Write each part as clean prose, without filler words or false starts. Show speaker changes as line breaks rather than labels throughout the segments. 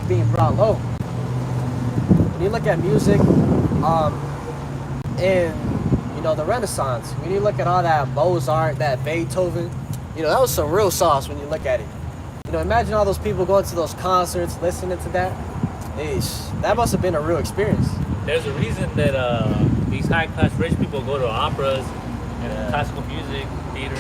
being brought low. When you look at music, in the Renaissance, when you look at all that Mozart, that Beethoven, that was some real sauce when you look at it. Imagine all those people going to those concerts, listening to that. That must have been a real experience.
There's a reason that these high-class rich people go to operas and classical music theaters,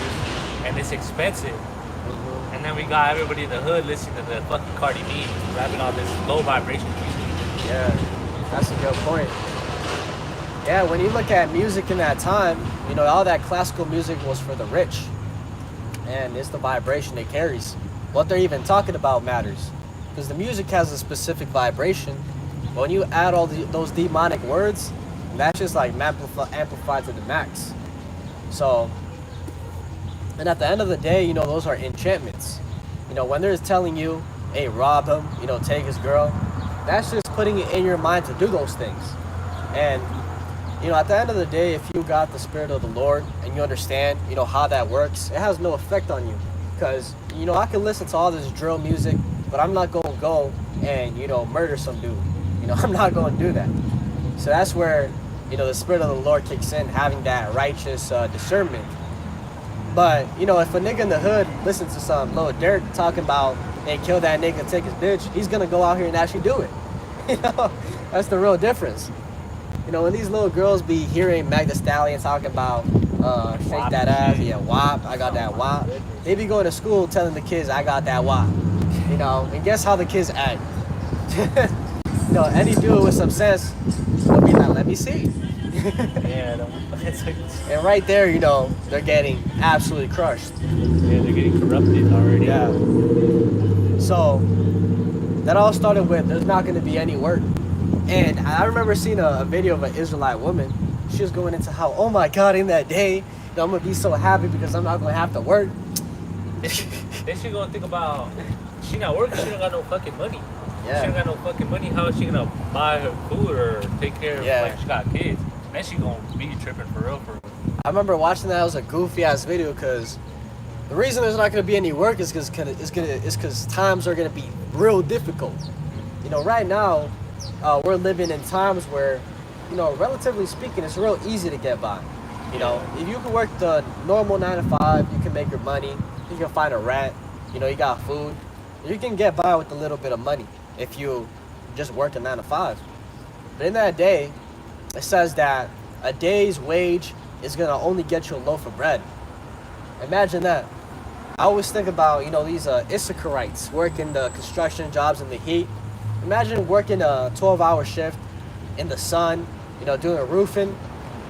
and it's expensive. Mm-hmm. And then we got everybody in the hood listening to the fucking Cardi B rapping all this low vibration music.
Yeah, that's a good point. Yeah, when you look at music in that time, all that classical music was for the rich. And it's the vibration it carries. What they're even talking about matters. Because the music has a specific vibration. But when you add all those demonic words, that's just like amplified to the max. So, and at the end of the day, those are enchantments. When they're telling you, hey, rob him, take his girl, that's just putting it in your mind to do those things. And at the end of the day, if you got the Spirit of the Lord and you understand, how that works, it has no effect on you. Because, I can listen to all this drill music, but I'm not going to go and, murder some dude. I'm not going to do that. So that's where, the Spirit of the Lord kicks in, having that righteous discernment. But, if a nigga in the hood listens to some Lil Durk talking about, hey, kill that nigga, take his bitch, he's going to go out here and actually do it. That's the real difference. When these little girls be hearing Meg Thee Stallion talking about shake that ass, yeah, WAP, I got that WAP. They be going to school telling the kids, I got that WAP. And guess how the kids act? Any dude with some sense will be like, let me see.
Yeah,
and right there, they're getting absolutely crushed.
Yeah, they're getting corrupted already.
Yeah. So, that all started with, there's not going to be any work. And I remember seeing a video of an Israelite woman. She was going into how, oh my God, in that day, I'm going to be so happy because I'm not going to have to work.
Then she going to think about, she not working, she don't got no fucking money.
Yeah.
She don't got no fucking money, how is she going to buy her food or take care of, like, she got kids? Then she going to be tripping for real.
I remember watching that. It was a goofy-ass video because the reason there's not going to be any work is because times are going to be real difficult. Right now, we're living in times where, relatively speaking, it's real easy to get by. If you can work the normal 9 to 5, you can make your money. You can find a rent. You got food. You can get by with a little bit of money if you just work a 9 to 5. But in that day, it says that a day's wage is going to only get you a loaf of bread. Imagine that. I always think about, these Issacharites working the construction jobs in the heat. Imagine working a 12-hour shift in the sun, doing roofing,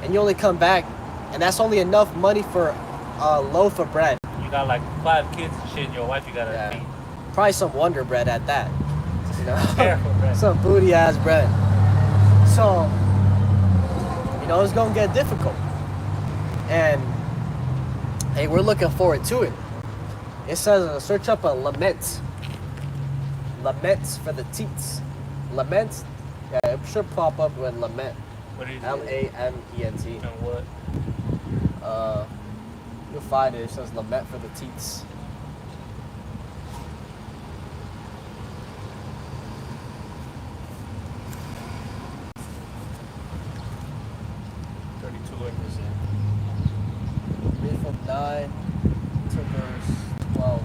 and you only come back, and that's only enough money for a loaf of bread.
You got like 5 kids and shit, and your wife you gotta feed.
Probably some Wonder Bread at that.
Terrible bread.
Some booty-ass bread. So, it's gonna get difficult. And, hey, we're looking forward to it. It says, search up a lament. Laments for the teats. Laments? Yeah, it should pop up with lament.
What is it?
Lament.
And what?
You'll find it. It says lament for the teats. Read from 9 to verse 12.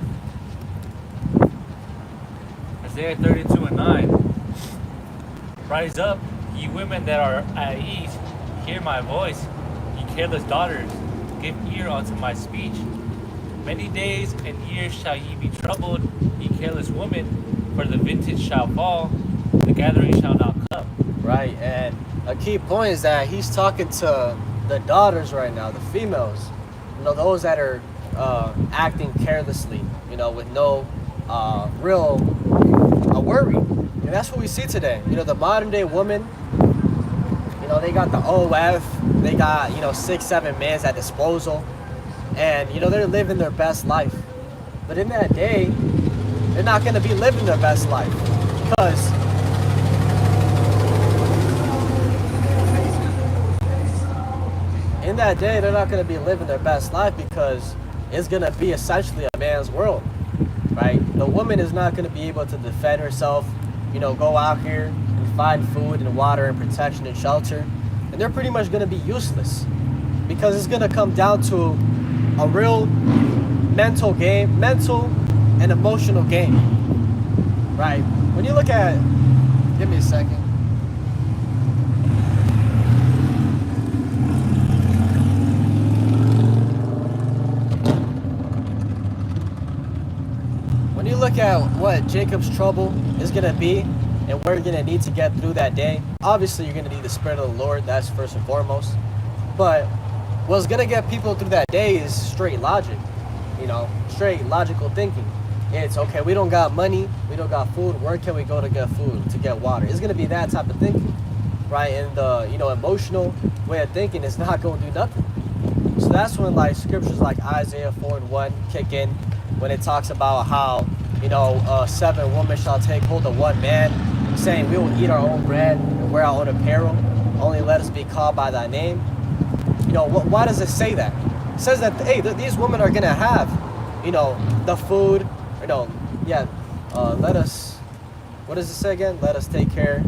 Isaiah 32:9. Rise up, ye women that are at ease, hear my voice, ye careless daughters, give ear unto my speech. Many days and years shall ye be troubled, ye careless women, for the vintage shall fall, the gathering shall not come.
Right, and a key point is that he's talking to the daughters right now, the females. Those that are acting carelessly, with no real worry. And that's what we see today. The modern day woman, they got the OF, they got, 6-7 mans at disposal, and, they're living their best life. But in that day, they're not going to be living their best life because in that day, they're not going to be living their best life because it's going to be essentially a man's world, right? The woman is not going to be able to defend herself go out here and find food and water and protection and shelter, and they're pretty much going to be useless because it's going to come down to a real mental and emotional game, right? When you look at, give me a second. When you look at what Jacob's trouble is going to be and what you're going to need to get through that day, obviously you're going to need the Spirit of the Lord. That's first and foremost. But what's going to get people through that day is straight logic, straight logical thinking. It's, okay, we don't got money, we don't got food, where can we go to get food, to get water? It's going to be that type of thinking, right? And the, emotional way of thinking is not going to do nothing. So that's when, like, scriptures like Isaiah 4:1 kick in, when it talks about how, 7 women shall take hold of one man, saying, we will eat our own bread and wear our own apparel, only let us be called by thy name. Why does it say that? It says that, hey, these women are going to have, the food, let us, what does it say again? Let us take care,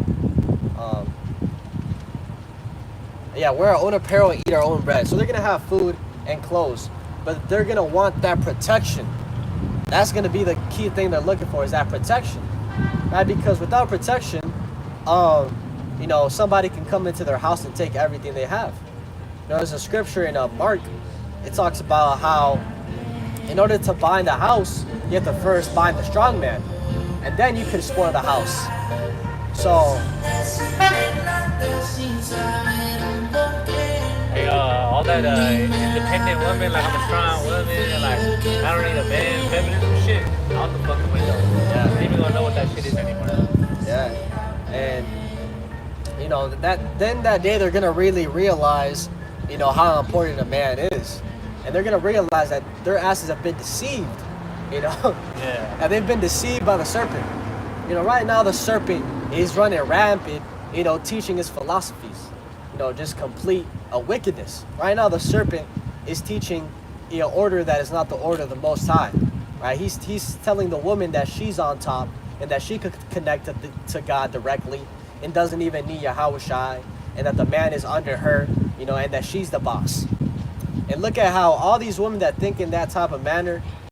wear our own apparel and eat our own bread. So they're going to have food and clothes, but they're going to want that protection. That's going to be the key thing they're looking for, is that protection, right? Because without protection, somebody can come into their house and take everything they have. There's a scripture in Mark. It talks about how in order to bind a house, you have to first bind the strong man, and then you can spoil the house. So,
hey, all that independent women, like I'm a strong woman, like I don't need a man, feminism shit, out the fucking window. Yeah, I don't even gonna know what that shit is anymore.
Yeah, and that day they're gonna really realize, how important a man is. And they're going to realize that their asses have been deceived,
Yeah.
And they've been deceived by the serpent. Right now the serpent is running rampant, teaching his philosophies, just complete wickedness. Right now the serpent is teaching order that is not the order of the Most High, right? He's telling the woman that she's on top and that she could connect to God directly and doesn't even need Yahushai, and that the man is under her, and that she's the boss. And look at how all these women that think in that type of manner,